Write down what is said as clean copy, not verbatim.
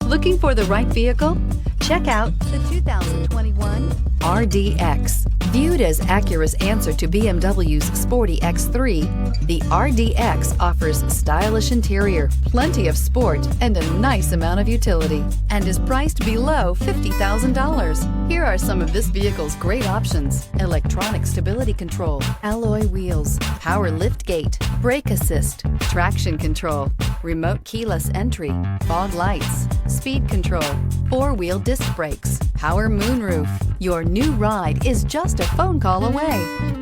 Looking for the right vehicle? Check out the 2021 RDX. Viewed as Acura's answer to BMW's sporty X3, the RDX offers stylish interior, plenty of sport, and a nice amount of utility, and is priced below $50,000. Here are some of this vehicle's great options: electronic stability control, alloy wheels, power liftgate, brake assist, traction control, remote keyless entry, fog lights, speed control, four-wheel disc brakes, power moonroof. Your new ride is just a phone call away.